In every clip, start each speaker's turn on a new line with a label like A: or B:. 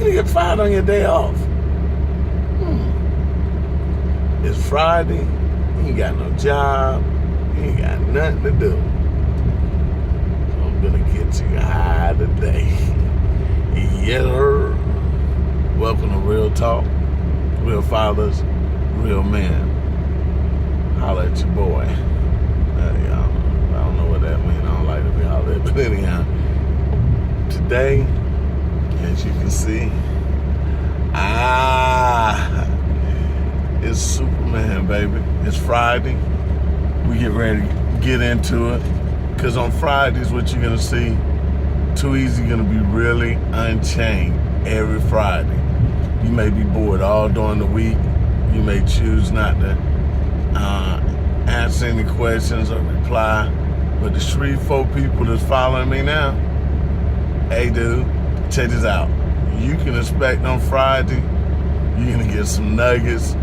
A: You get fired on your day off. It's Friday. You ain't got no job. You ain't got nothing to do. I'm gonna get you high today. Yeah. Welcome to Real Talk. Real fathers, real men. Holla at your boy. I don't know what that means. I don't like to be hollered at. But anyhow, today, as you can see, it's Superman, baby. It's Friday. We get ready to get into it. Because on Fridays, what you're going to see, Too Easy going to be really unchained every Friday. You may be bored all during the week. You may choose not to answer any questions or reply. But the 3-4 people that's following me now, hey, dude, check this out. You can expect on Friday, you're going to get some nuggets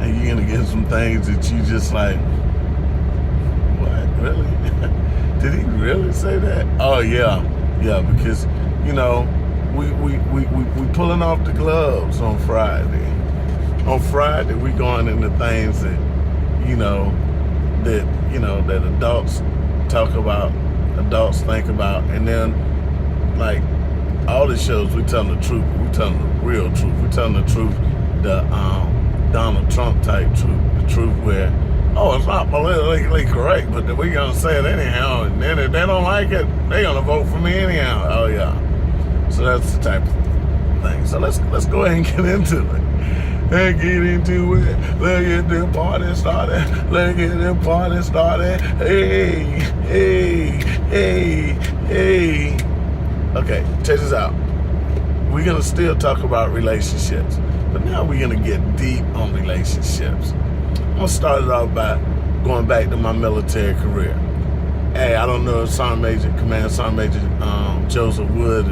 A: and you're going to get some things that you just like, what, really? Did he really say that? Oh, yeah, because, you know, we pulling off the gloves on Friday. On Friday, we going into things that, that adults talk about, adults think about, and then, like, all the shows, we telling the truth. We telling the real truth. We telling the truth, the Donald Trump type truth, the truth where, oh, it's not politically correct, but we gonna say it anyhow, and then if they don't like it, they gonna vote for me anyhow. Oh yeah. So that's the type of thing. So let's go ahead and get into it. Let's get into it. Let's get the party started. Let's get the party started. Hey. Okay, check this out. We're going to still talk about relationships, but now we're going to get deep on relationships. I'm going to start it off by going back to my military career. Hey, I don't know if Command Sergeant Major Joseph Wood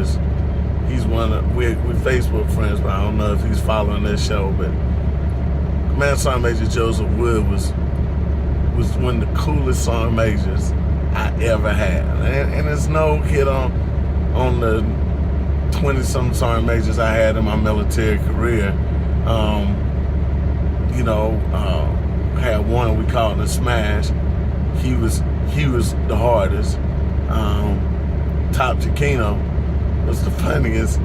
A: he's one of, we're Facebook friends, but I don't know if he's following this show, but Command Sergeant Major Joseph Wood was one of the coolest sergeant majors I ever had. And there's no kid on the 20-some sergeant majors I had in my military career. Had one we called the Smash. He was the hardest. Top Chiquino was the funniest.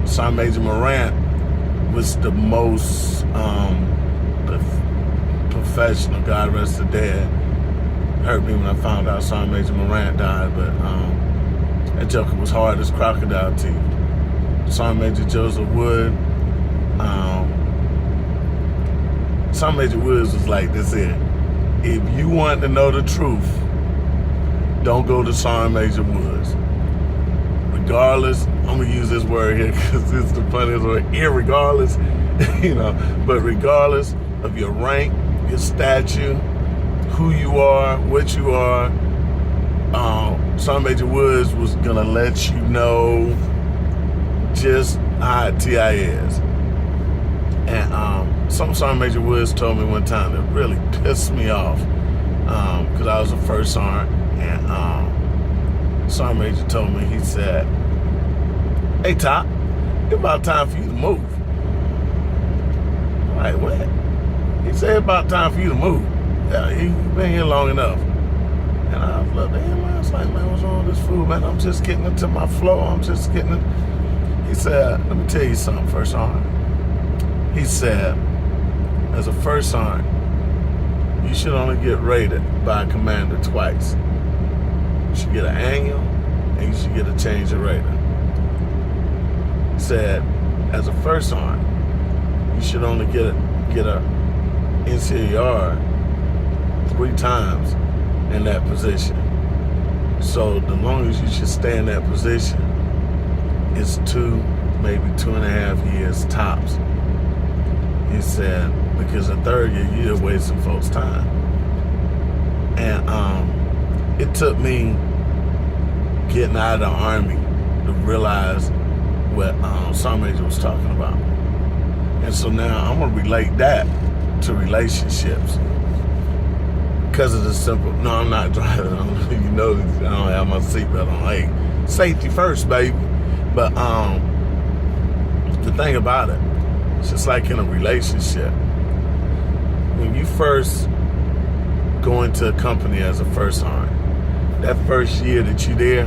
A: Sergeant Major Morant was the most professional. God rest the dead. Hurt me when I found out Sergeant Major Morant died, but that joker was hard as crocodile teeth. Sergeant Major Joseph Wood. Sergeant Major Woods was like this here. If you want to know the truth, don't go to Sergeant Major Woods. Regardless, I'm going to use this word here because it's the funniest word, irregardless, but regardless of your rank, your stature, who you are, what you are, Sergeant Major Woods was going to let you know just how T.I. is. And some Sergeant Major Woods told me one time that really pissed me off because I was the first sergeant, and Sergeant Major told me, he said, hey, Top, it's about time for you to move. I'm like, what? He said, it's about time for you to move. Yeah, you've been here long enough. And I looked at him, I was like, man, what's wrong with this fool, man? I'm just getting into my flow. I'm just getting it. He said, let me tell you something, first sergeant. He said, as a first sergeant, you should only get rated by a commander twice. You should get an annual, and you should get a change of rating. He said, as a first sergeant, you should only get a NCAR 3 times in that position. So the longest you should stay in that position is 2, maybe 2.5 years tops. He said, because the third year, you're wasting folks' time. And it took me getting out of the Army to realize what Sergeant Major was talking about. And so now I'm going to relate that to relationships. Because of the simple, no, I'm not driving. I don't have my seatbelt on. Hey, safety first, baby. But the thing about it, it's just like in a relationship. When you first go into a company as a first sergeant, that first year that you're there,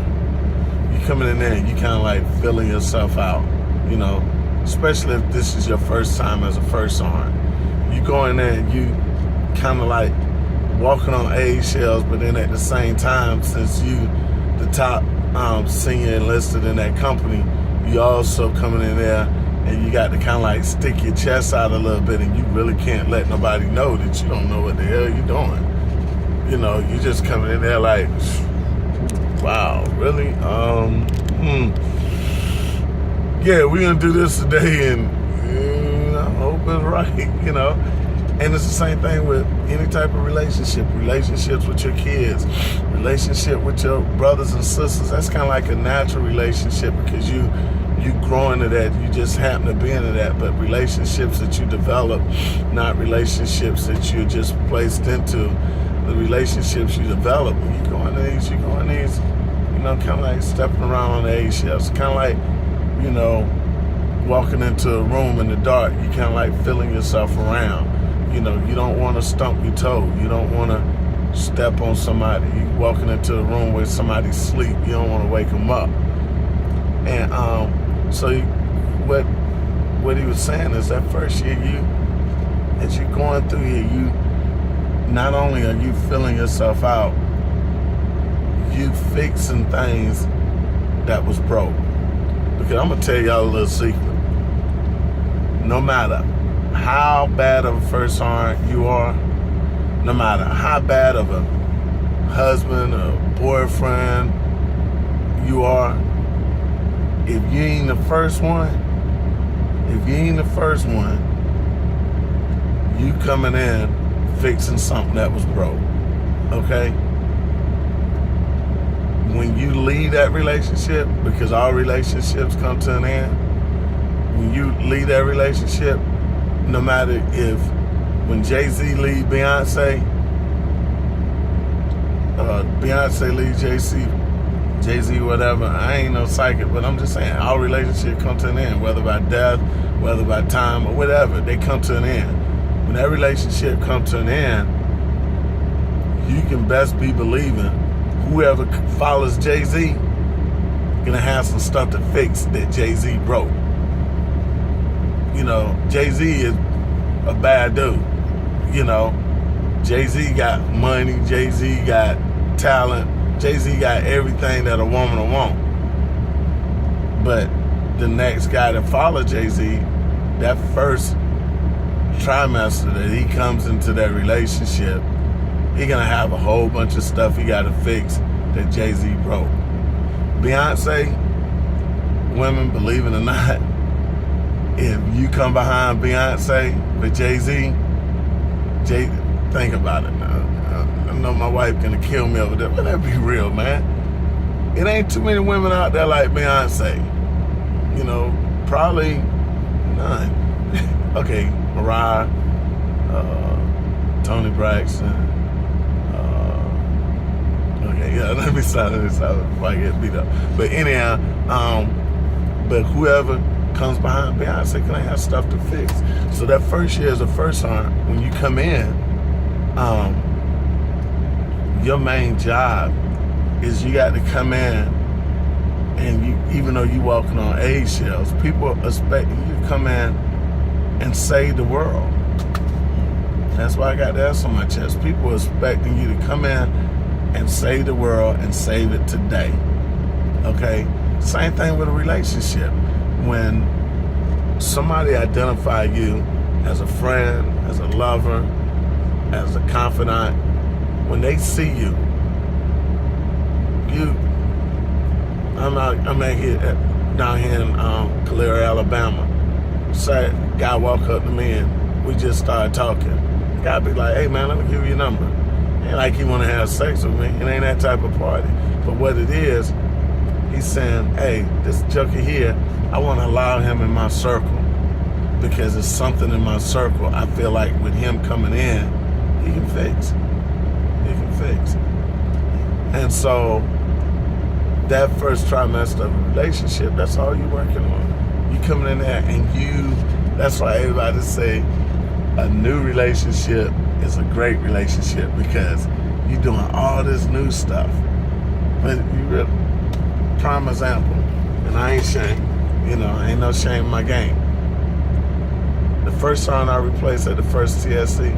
A: you coming in there and you kind of like filling yourself out, you know, especially if this is your first time as a first sergeant. You go in there and you kind of like walking on eggshells, but then at the same time, since you the top senior enlisted in that company, you also coming in there and you got to kind of like stick your chest out a little bit, and you really can't let nobody know that you don't know what the hell you're doing. You know, you just coming in there like, wow, really? Yeah, we're gonna do this today, and I hope it's right, you know. And it's the same thing with any type of relationship. Relationships with your kids, relationship with your brothers and sisters. That's kind of like a natural relationship because you grow into that. You just happen to be into that. But relationships that you develop, not relationships that you're just placed into. The relationships you develop, when you go into these, you know, kind of like stepping around on the eggshells. Kind of like, you know, walking into a room in the dark. You kind of like feeling yourself around. You know, you don't want to stump your toe. You don't want to step on somebody. You walking into a room where somebody's asleep. You don't want to wake them up. And so what he was saying is that first year, as you're going through here, not only are you filling yourself out, you fixing things that was broke. Because I'm going to tell y'all a little secret. No matter how bad of a first sergeant you are, no matter how bad of a husband or boyfriend you are, if you ain't the first one, you coming in fixing something that was broke, okay? When you leave that relationship, because all relationships come to an end, when you leave that relationship, no matter if when Jay-Z leave Beyonce, Beyonce leave Jay-Z, whatever, I ain't no psychic, but I'm just saying, all relationships come to an end, whether by death, whether by time, or whatever, they come to an end. When that relationship comes to an end, you can best be believing whoever follows Jay-Z gonna have some stuff to fix that Jay-Z broke. You know, Jay-Z is a bad dude. You know, Jay-Z got money, Jay-Z got talent, Jay-Z got everything that a woman will want. But the next guy that follows Jay-Z, that first trimester that he comes into that relationship, he gonna have a whole bunch of stuff he gotta fix that Jay-Z broke. Beyonce, women, believe it or not, if you come behind Beyonce with Jay-Z, think about it now. I know my wife gonna kill me over there, but that be real, man. It ain't too many women out there like Beyonce. You know, probably none. Okay, Mariah, Toni Braxton. Okay, yeah, let me stop this out before I get beat up. But anyhow, but whoever comes behind Beyonce can have stuff to fix. So that first year as a first sergeant, when you come in, your main job is you got to come in, and you, even though you walking on eggshells, people expect you to come in and save the world. That's why I got that on my chest. People are expecting you to come in and save the world and save it today. Okay? Same thing with a relationship. When somebody identify you as a friend, as a lover, as a confidant, when they see you, I'm out here down here in Calera, Alabama. Say, guy walk up to me and we just started talking. Guy be like, hey man, let me give you your number. Ain't like he wanna have sex with me. It ain't that type of party. But what it is, he's saying, hey, this joker here, I wanna allow him in my circle. Because it's something in my circle I feel like with him coming in, he can fix. He can fix. And so that first trimester of a relationship, that's all you're working on. You coming in there and that's why everybody say a new relationship is a great relationship, because you're doing all this new stuff. But you really, prime example, and I ain't shame, ain't no shame in my game. The first song I replaced at the first TSC,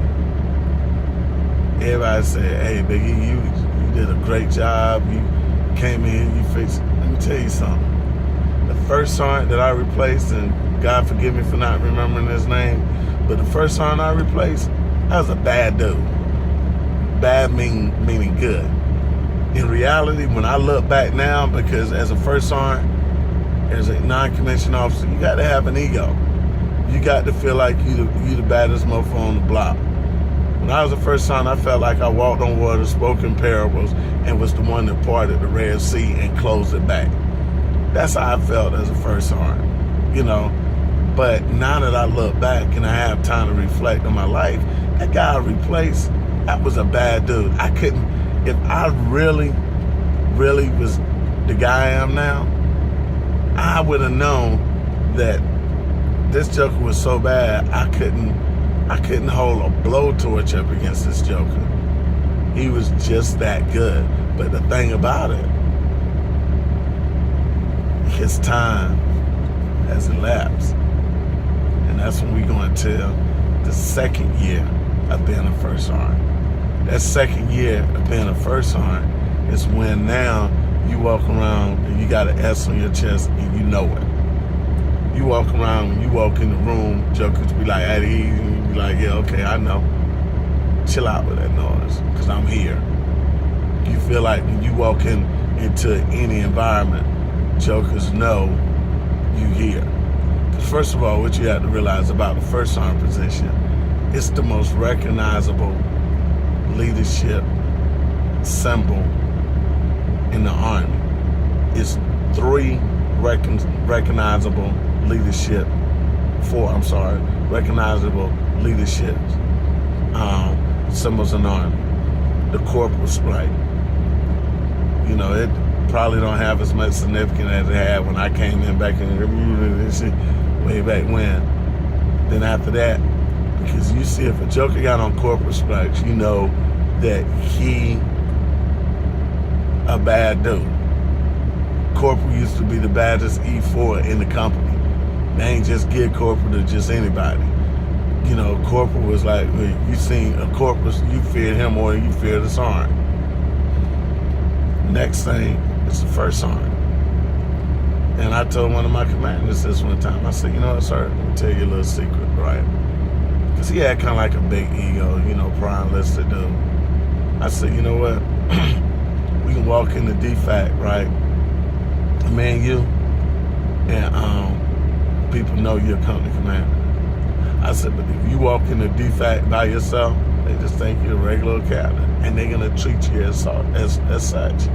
A: everybody said, hey, Biggie, you did a great job. You came in, you fixed it. Let me tell you something. The first song that I replaced, and God forgive me for not remembering his name, but the first song I replaced, I was a bad dude. Bad meaning good. In reality, when I look back now, because as a first sergeant, as a non-commissioned officer, you got to have an ego. You got to feel like you the baddest mofo on the block. When I was a first sergeant, I felt like I walked on water, spoke in parables, and was the one that parted the Red Sea and closed it back. That's how I felt as a first sergeant, But now that I look back and I have time to reflect on my life, that guy I replaced, that was a bad dude. I couldn't, if I really was the guy I am now, I would have known that this joker was so bad, I couldn't hold a blowtorch up against this joker. He was just that good. But the thing about it, his time has elapsed. And that's when we're going to the second year of being a first sergeant. That second year of being a first sergeant is when now you walk around and you got an S on your chest and you know it. You walk around, when you walk in the room, jokers be like, at ease, and you be like, yeah, okay, I know. Chill out with that noise, because I'm here. You feel like when you walk into any environment, jokers know you here. First of all, what you have to realize about the first sergeant position, it's the most recognizable leadership symbol in the Army. It's recognizable leadership symbols in the Army. The corporal stripe. It probably don't have as much significance as it had when I came in back in this shit way back when. Then after that, because you see if a joker got on corporate stripes, you know that he a bad dude. Corporal used to be the baddest E4 in the company. They ain't just give corporal to just anybody. Corporal was like, you seen a corporal, you feared him more than you feared the sergeant. Next thing is the first sergeant. And I told one of my commanders this one time, I said, what, sir, let me tell you a little secret, right? Because he had kind of like a big ego, prime listed dude. I said, you know what? We can walk into DFAC, right? Me and you, and people know you're a company commander. I said, but if you walk into DFAC by yourself, they just think you're a regular captain, and they're gonna treat you as such.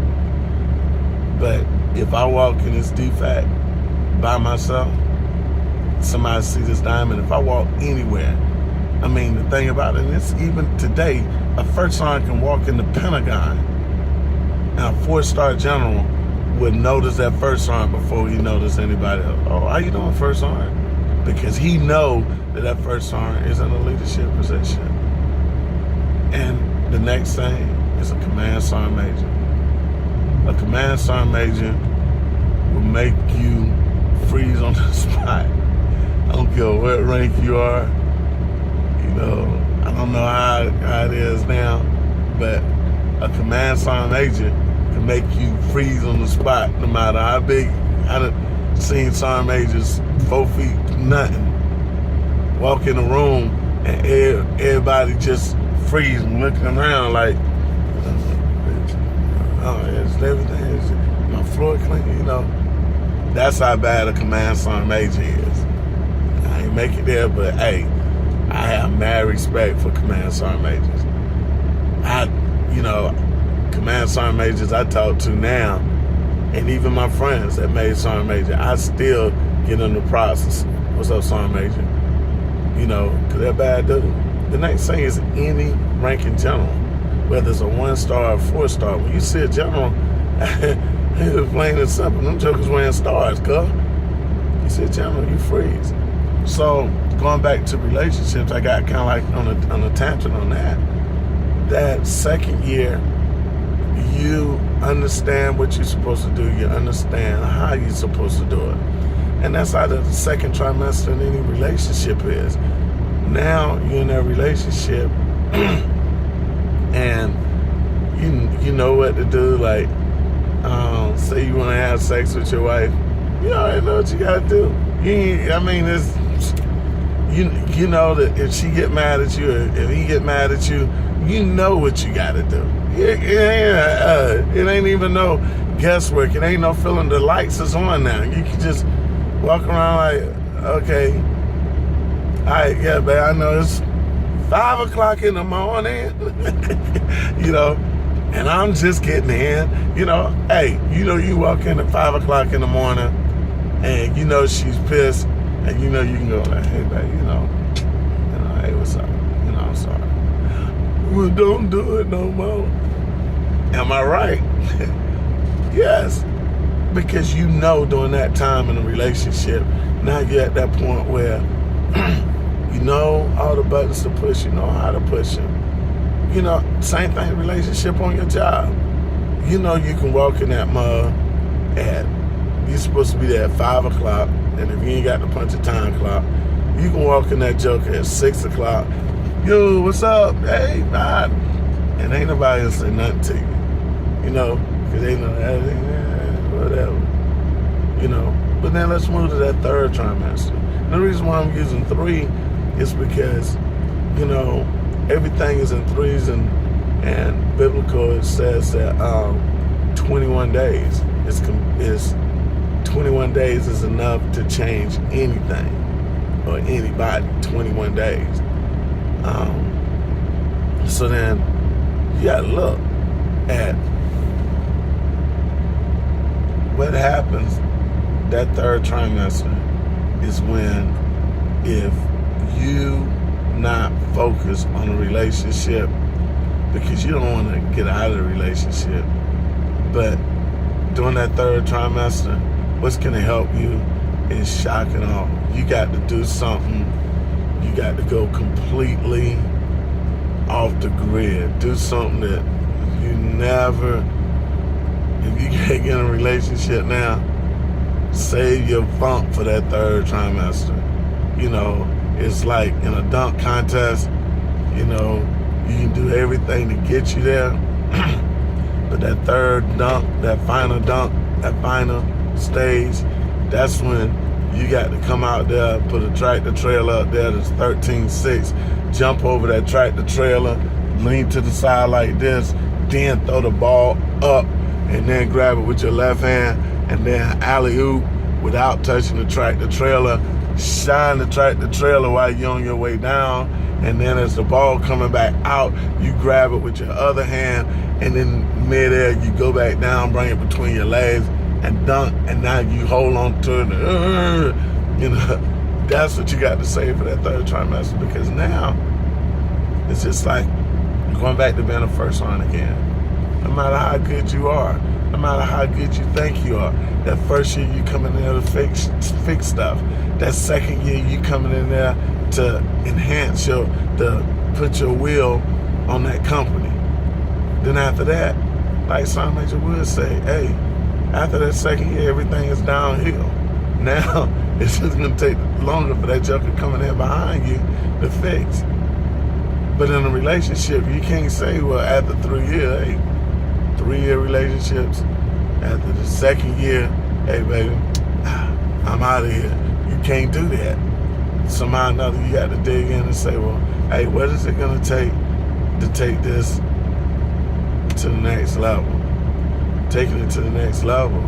A: But if I walk in this DFAC by myself, somebody see this diamond. If I walk anywhere, the thing about it is, even today, a first sergeant can walk in the Pentagon, and a 4-star general would notice that first sergeant before he noticed anybody else. Oh, how you doing, first sergeant? Because he know that first sergeant is in a leadership position. And the next thing is a command sergeant major. A command sergeant major will make you freeze on the spot. I don't care what rank you are. I don't know how it is now, but a command sergeant major can make you freeze on the spot no matter how big. I've seen sergeant majors 4 feet nothing walk in the room and everybody just freeze and looking around like, oh, is everything, is my floor clean? That's how bad a command sergeant major is. I ain't make it there, but hey, I have mad respect for command sergeant majors. Command sergeant majors I talk to now, and even my friends that made sergeant major, I still get in the process. What's up, sergeant major? Because they're bad dudes. The next thing is any ranking general, whether it's a 1-star or 4-star. When you see a general, it's plain and simple. Them jokers wearing stars, cuz. sit down, you freeze. So going back to relationships, I got kind of like on a tangent on that. That second year, you understand what you're supposed to do. You understand how you're supposed to do it. And that's how the second trimester in any relationship is. Now you're in that relationship and you know what to do. Like, say you want to have sex with your wife, you already know what you got to do. You know that if she get mad at you, or if he get mad at you, you know what you got to do. It ain't even no guesswork. It ain't no feeling the lights is on now. You can just walk around like, okay, all right, yeah, babe, I know it's 5 o'clock in the morning, you know, and I'm just getting in, you know. Hey, you know, you walk in at 5 o'clock in the morning and you know she's pissed, and you know you can go like, hey, babe, you know, hey, what's up? You know, I'm sorry. Well, don't do it no more. Am I right? Yes. Because you know during that time in a relationship, now you're at that point where you know all the buttons to push, you know how to push them. You know, same thing, relationship on your job. You know you can walk in that mug you're supposed to be there at 5 o'clock, and if you ain't got to punch a time clock, you can walk in that joker at 6 o'clock. Yo, what's up? Hey, bye. And ain't nobody gonna say nothing to you. You know, because they know that, whatever. You know, but then let's move to that third trimester. And the reason why I'm using 3 is because, you know, everything is in threes, and biblical, it says that 21 days is 21 days is enough to change anything or anybody. 21 days. So then you gotta look at what happens that third trimester is when, if you not focus on a relationship because you don't want to get out of the relationship, but during that third trimester, what's going to help you is shock and awe. You got to do something. You got to go completely off the grid. Do something that you never, if you can't get in a relationship now, save your funk for that third trimester. You know, it's like in a dunk contest, you know, you can do everything to get you there. But that third dunk, that final stage, that's when you got to come out there, put a tractor trailer up there that's 13.6, jump over that tractor trailer, lean to the side like this, then throw the ball up, and then grab it with your left hand, and then alley-oop without touching the tractor trailer, shine the tractor trailer while you're on your way down, and then as the ball coming back out, you grab it with your other hand, and in midair, you go back down, bring it between your legs, and dunk, and now you hold on to it. You know, that's what you got to say for that third trimester, because now it's just like going back to being a first line again. No matter how good you are, no matter how good you think you are, that first year you coming in there to fix stuff. That second year you coming in there to enhance to put your will on that company. Then after that, like Psalm Major would say, hey, after that second year, everything is downhill. Now, it's just going to take longer for that joker coming in behind you to fix. But in a relationship, you can't say, well, after 3 years, hey, 3-year relationships, after the second year, hey, baby, I'm out of here. You can't do that. Somehow or another, you got to dig in and say, well, hey, what is it going to take this to the next level? Taking it to the next level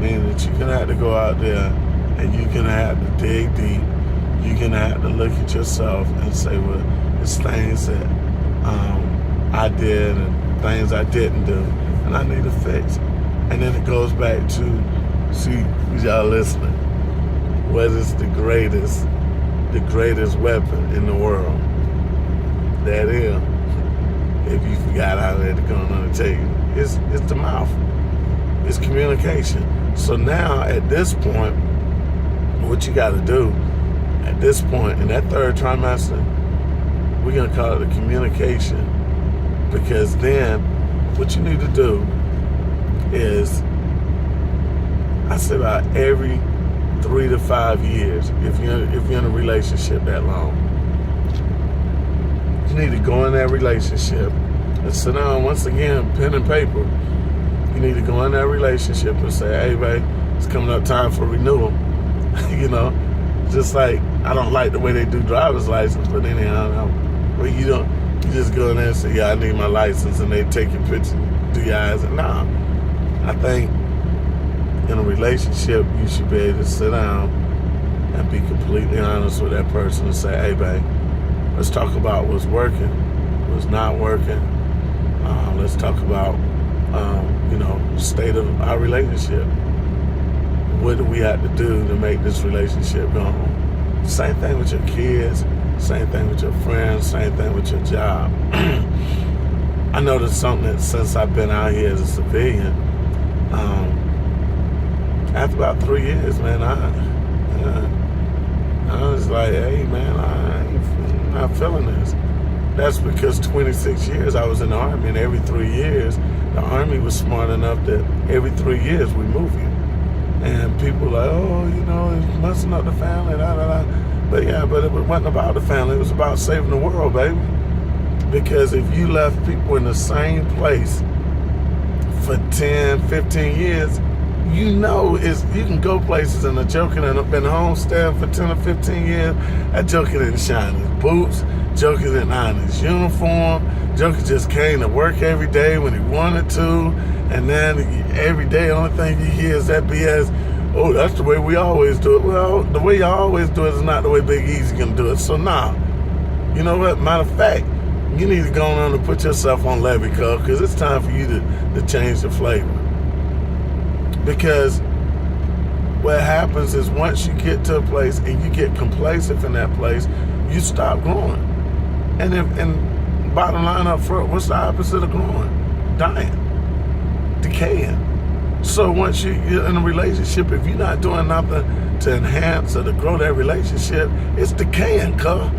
A: meaning that you're going to have to go out there and you're going to have to dig deep. You're going to have to look at yourself and say, well, it's things that I did and things I didn't do, and I need to fix. And then it goes back to, see, y'all listening, what is the greatest weapon in the world? That is, if you forgot how to go on and tell you, it's the mouth. It's communication. So now at this point, what you got to do at this point in that third trimester, we're going to call it the communication, because then what you need to do is, I say about every 3 to 5 years, if you're in a relationship that long, you need to go in that relationship and sit down, once again, pen and paper. You need to go in that relationship and say, hey, babe, it's coming up time for renewal. You know, just like, I don't like the way they do driver's license, but anyhow, well, you just go in there and say, yeah, I need my license, and they take your picture, do your eyes, and nah. I think in a relationship, you should be able to sit down and be completely honest with that person and say, hey, babe, let's talk about what's working, what's not working. Let's talk about, the state of our relationship. What do we have to do to make this relationship go on? Same thing with your kids, same thing with your friends, same thing with your job. I noticed something that since I've been out here as a civilian, after about 3 years, man, I was like, hey, man, I'm not feeling this. That's because 26 years I was in the Army, and every 3 years, the Army was smart enough that every 3 years we move you. And people were like, oh, it's messing up the family, da, da, da. But yeah, but it wasn't about the family. It was about saving the world, baby. Because if you left people in the same place for 10, 15 years, you can go places, and a joker that have been home staying for 10 or 15 years, that joker didn't shine his boots, joker didn't iron his uniform, joker just came to work every day when he wanted to, and then every day the only thing you hear is that BS, oh, that's the way we always do it. Well, the way you always do it is not the way Big Easy can do it. So now, you know what, matter of fact, you need to go on and put yourself on levy, because it's time for you to change the flavor. Because what happens is, once you get to a place and you get complacent in that place, you stop growing. And bottom line up front, what's the opposite of growing? Dying. Decaying. So once you're in a relationship, if you're not doing nothing to enhance or to grow that relationship, it's decaying, cuz.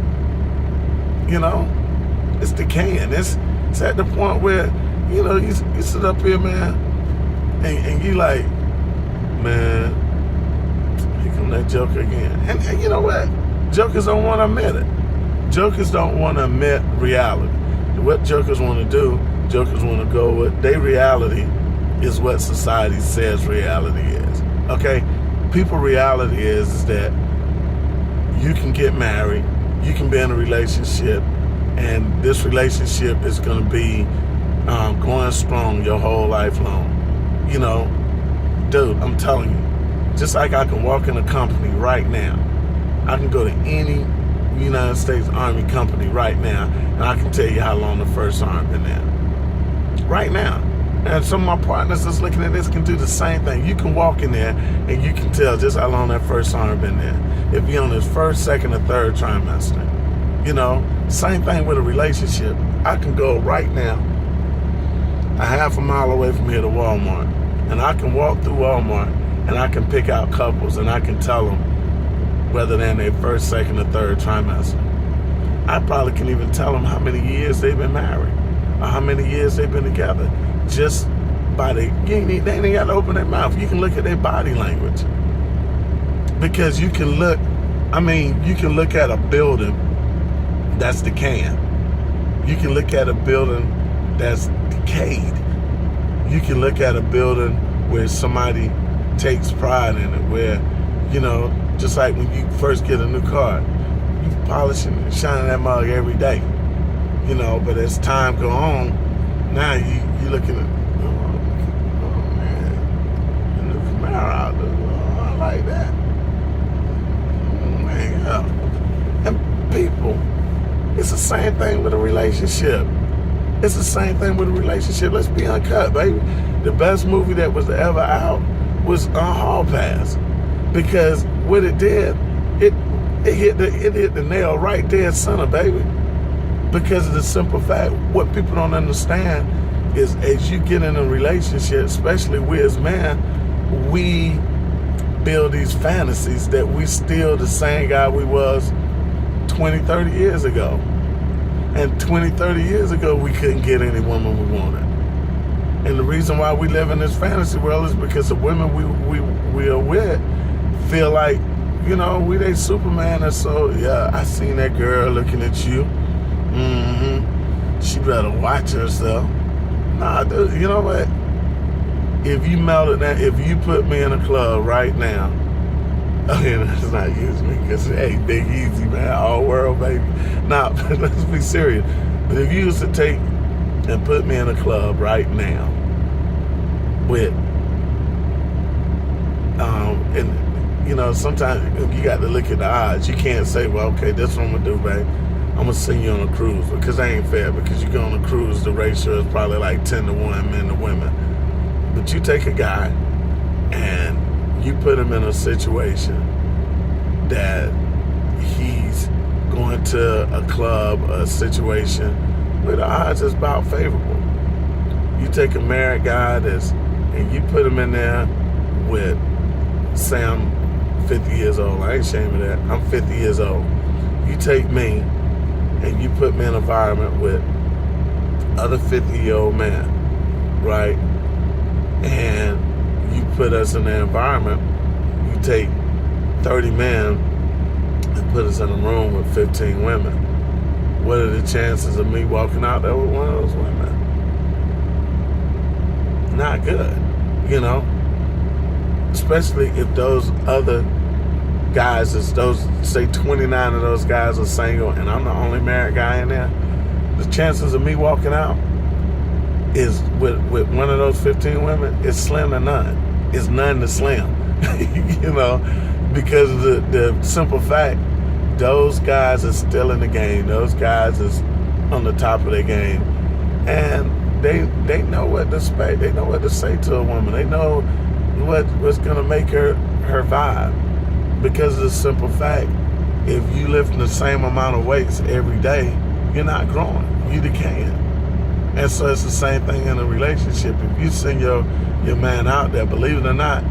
A: It's decaying. It's at the point where, you sit up here, man, and you like, man, here come that joker again. And you know what? Jokers don't want to admit it. Jokers don't want to admit reality. What jokers want to do, jokers want to go with their reality is what society says reality is. Okay? People reality is that you can get married, you can be in a relationship, and this relationship is going to be going strong your whole life long. Dude, I'm telling you, just like I can walk in a company right now, I can go to any United States Army company right now, and I can tell you how long the first sergeant been there. Right now. And some of my partners that's looking at this can do the same thing. You can walk in there and you can tell just how long that first sergeant been there. If you're on his first, second, or third trimester. Same thing with a relationship. I can go right now a half a mile away from here to Walmart, and I can walk through Walmart and I can pick out couples, and I can tell them whether they're in their first, second, or third trimester. I probably can even tell them how many years they've been married or how many years they've been together, just by they ain't got to open their mouth. You can look at their body language, because you can look at a building that's decaying. You can look at a building that's decayed. You can look at a building where somebody takes pride in it, where, just like when you first get a new car, you polishing and shining that mug every day. But as time go on, now you looking at, oh man, the new Camaro out there, oh, I like that. Oh man, yeah. And people, it's the same thing with a relationship. It's the same thing with a relationship. Let's be uncut, baby. The best movie that was ever out was Hall Pass, because what it did, it hit the nail right dead center, baby. Because of the simple fact, what people don't understand is, as you get in a relationship, especially we as men, we build these fantasies that we still the same guy we was 20, 30 years ago. And 20, 30 years ago, we couldn't get any woman we wanted. And the reason why we live in this fantasy world is because the women we are with feel like, you know, we they Superman. And so, yeah, I seen that girl looking at you. She better watch herself. Nah, dude, you know what? If you melted that, if you put me in a club right now, okay, that's not using me because, hey, Big Easy, man, all world, baby. Nah, let's be serious. But if you used to take and put me in a club right now with, and, you know, sometimes you got to look at the odds. You can't say, well, okay, this is what I'm going to do, babe. I'm going to send you on a cruise, because that ain't fair, because you go on a cruise, the ratio is probably like 10 to 1 men to women. But you take a guy and you put him in a situation that he's going to a club, a situation where the odds is about favorable. You take a married guy and you put him in there with, say I'm 50 years old. I ain't ashamed of that. I'm 50 years old. You take me and you put me in an environment with other 50-year-old men, right? And you put us in the environment, you take 30 men and put us in a room with 15 women. What are the chances of me walking out there with one of those women? Not good, you know? Especially if those other guys, say 29 of those guys are single and I'm the only married guy in there, the chances of me walking out is with one of those 15 women is slim to none. It's none to slim, you know, because of the simple fact, those guys are still in the game. Those guys is on the top of their game, and they know what to expect. They know what to say to a woman. They know what's gonna make her vibe. Because of the simple fact, if you lift the same amount of weights every day, you're not growing. You're decaying. And so it's the same thing in a relationship. If you send your man out there, believe it or not,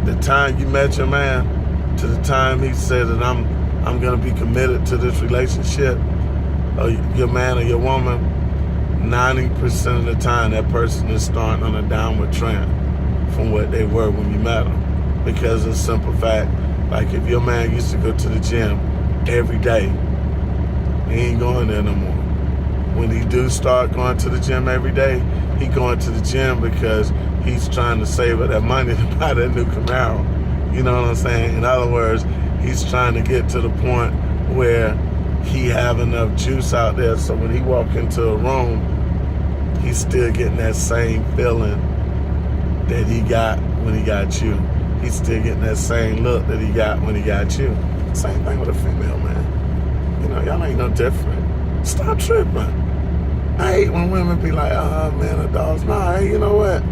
A: the time you met your man to the time he said that I'm gonna be committed to this relationship, or your man or your woman, 90% of the time that person is starting on a downward trend from what they were when you met them. Because of the simple fact, like if your man used to go to the gym every day, he ain't going there no more. When he do start going to the gym every day, he going to the gym because he's trying to save up that money to buy that new Camaro. You know what I'm saying? In other words, he's trying to get to the point where he have enough juice out there so when he walk into a room, he's still getting that same feeling that he got when he got you. He's still getting that same look that he got when he got you. Same thing with a female, man. You know, y'all ain't no different. Stop tripping. I hate when women be like, oh, man, the dogs. Nah, hey, you know what?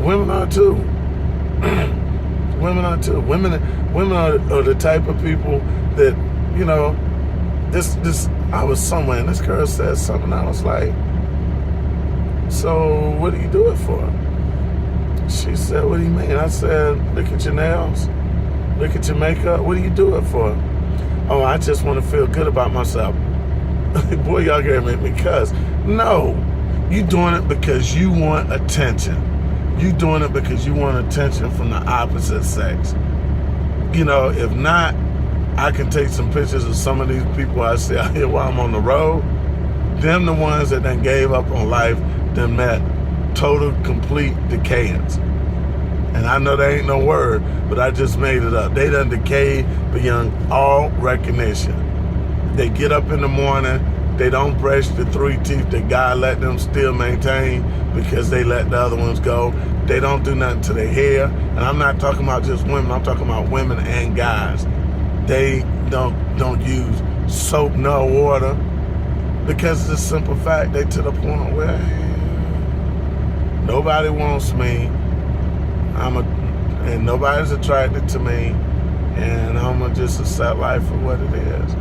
A: Women are too. Women are too. Women are the type of people that, you know, this. I was somewhere and this girl said something. I was like, so what do you do it for? She said, what do you mean? I said, look at your nails. Look at your makeup. What do you do it for? Oh, I just want to feel good about myself. Boy, y'all gonna make me cuss. No, you doing it because you want attention. You doing it because you want attention from the opposite sex. You know, if not, I can take some pictures of some of these people I see out here while I'm on the road. Them the ones that done gave up on life, done met total, complete decayance. And I know that ain't no word, but I just made it up. They done decayed beyond all recognition. They get up in the morning, they don't brush the 3 teeth that God let them still maintain because they let the other ones go. They don't do nothing to their hair. And I'm not talking about just women, I'm talking about women and guys. They don't use soap nor water because of the simple fact they to the point where nobody wants me, and nobody's attracted to me, and I'm gonna just accept life for what it is.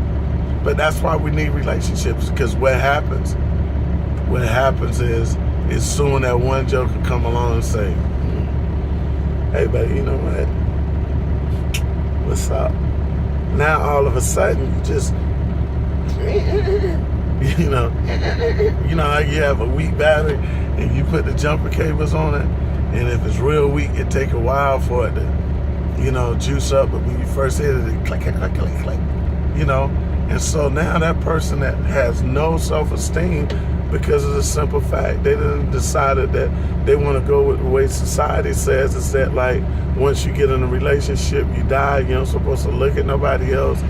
A: But that's why we need relationships, because what happens is soon that one joker come along and say, hey, baby, you know what? What's up? Now all of a sudden you just, you know how you have a weak battery and you put the jumper cables on it, and if it's real weak, it take a while for it to, juice up. But when you first hit it, it click, click, click, click, click, And so now that person that has no self-esteem, because of the simple fact they done decided that they want to go with the way society says, is that like once you get in a relationship, you die. You're not supposed to look at nobody else.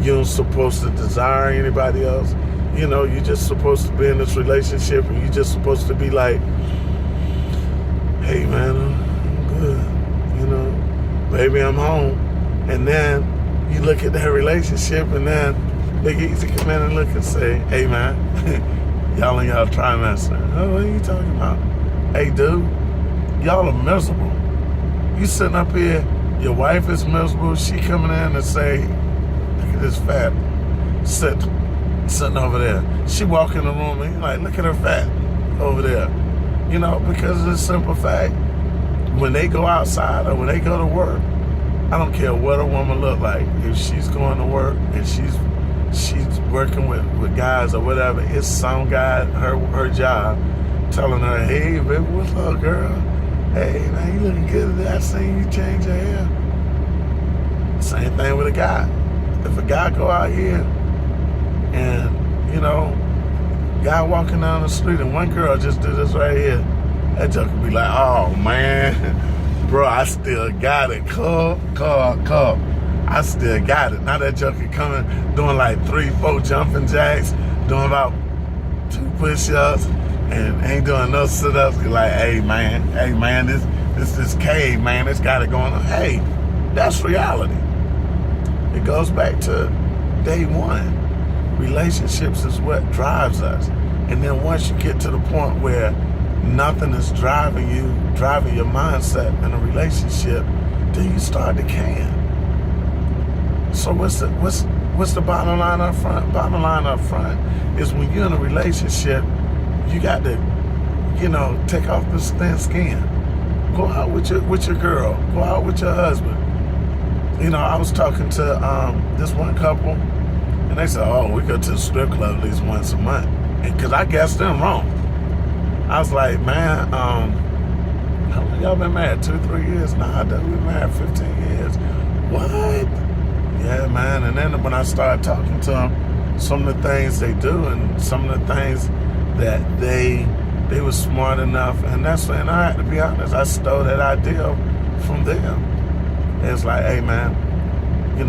A: You're not supposed to desire anybody else. You're just supposed to be in this relationship, and you're just supposed to be like, hey man, I'm good. Baby, I'm home. And then you look at that relationship, and then Big Easy come in and look and say, hey man, y'all in y'all trimester. Oh, what are you talking about? Hey dude, y'all are miserable. You sitting up here, your wife is miserable. She coming in and say, look at this fat sitting over there. She walk in the room and you're like, look at her fat over there. Because of the simple fact, when they go outside or when they go to work, I don't care what a woman look like. If she's going to work and she's working with guys or whatever, it's some guy, her job, telling her, hey baby, what's up girl? Hey man, you looking good today. I seen you change your hair. Same thing with a guy. If a guy go out here and, guy walking down the street and one girl just did this right here, that joke could be like, oh man, bro, I still got it. Call. I still got it. Now that joker coming, doing like 3-4 jumping jacks, doing about 2 push-ups, and ain't doing no sit-ups. Like, hey man, this cave, man, it's got it going on. Hey, that's reality. It goes back to day one. Relationships is what drives us. And then once you get to the point where nothing is driving your mindset in a relationship, then you start decaying. So what's the bottom line up front? Bottom line up front is when you're in a relationship, you got to, take off this thin skin. Go out with your girl. Go out with your husband. I was talking to this one couple, and they said, oh, we go to the strip club at least once a month. And because I guessed them wrong. I was like, man, how long y'all been married? 2-3 years? Nah, we've been married 15 years. What? Yeah, man. And then when I started talking to them, some of the things they do and some of the things that they were smart enough, and that's when I had to be honest, I stole that idea from them. It's like, hey man,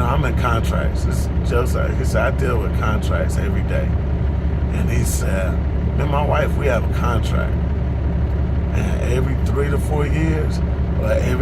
A: I'm in contracts. It's just like, he said, I deal with contracts every day. And he said, me and my wife, we have a contract. And every 3 to 4 years, or every